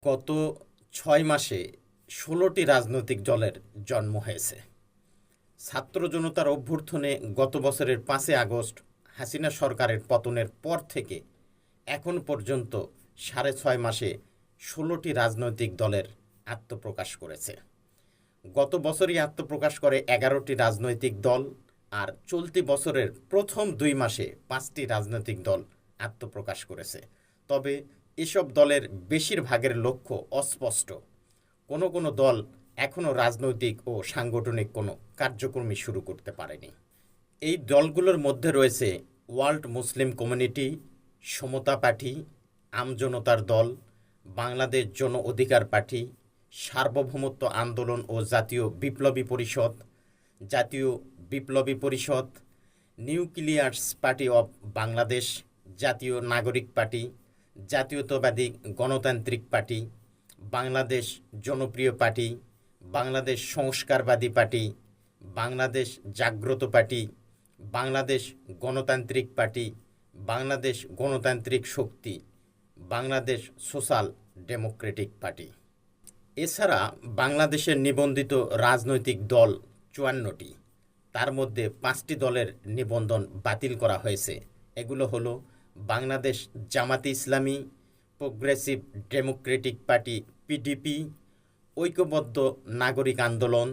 গত ৬ মাসে ১৬টি রাজনৈতিক দলের জন্ম হয়েছে। ছাত্র জনতার অভ্যুত্থানে গত বছরের ৫ই আগস্ট হাসিনা সরকারের পতনের পর থেকে এখন পর্যন্ত ৬.৫ মাসে ১৬টি রাজনৈতিক দলের আত্মপ্রকাশ করেছে। গত বছরই আত্মপ্রকাশ করে ১১টি রাজনৈতিক দল, আর চলতি বছরের প্রথম ২ মাসে ৫টি রাজনৈতিক দল আত্মপ্রকাশ করেছে। তবে এসব দলের বেশিরভাগের লক্ষ্য অস্পষ্ট। কোনো কোনো দল এখনও রাজনৈতিক ও সাংগঠনিক কোনো কার্যক্রমই শুরু করতে পারেনি। এই দলগুলোর মধ্যে রয়েছে ওয়ার্ল্ড মুসলিম কমিউনিটি, সমতা পার্টি, আমজনতার দল, বাংলাদেশ জন অধিকার পার্টি, সার্বভৌমত্ব আন্দোলন ও জাতীয় বিপ্লবী পরিষদ, জাতীয় বিপ্লবী পরিষদ, নিউক্লিয়ার্স পার্টি অব বাংলাদেশ, জাতীয় নাগরিক পার্টি, জাতীয়তাবাদী গণতান্ত্রিক পার্টি, বাংলাদেশ জনপ্রিয় পার্টি, বাংলাদেশ সংস্কারবাদী পার্টি, বাংলাদেশ জাগ্রত পার্টি, বাংলাদেশ গণতান্ত্রিক পার্টি, বাংলাদেশ গণতান্ত্রিক শক্তি, বাংলাদেশ সোশ্যাল ডেমোক্রেটিক পার্টি। এছাড়া বাংলাদেশের নিবন্ধিত রাজনৈতিক দল ৫৪টি। তার মধ্যে ৫টি দলের নিবন্ধন বাতিল করা হয়েছে। এগুলো হলো বাংলাদেশ জামাতে ইসলামী, প্রোগ্রেসিভ ডেমোক্রেটিক পার্টি পিডিপি, ঐক্যবদ্ধ নাগরিক আন্দোলন,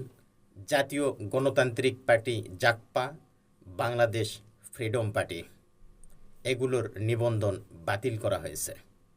জাতীয় গণতান্ত্রিক party Jagpa, Bangladesh freedom party. এগুলোর নিবন্ধন বাতিল করা হয়েছে।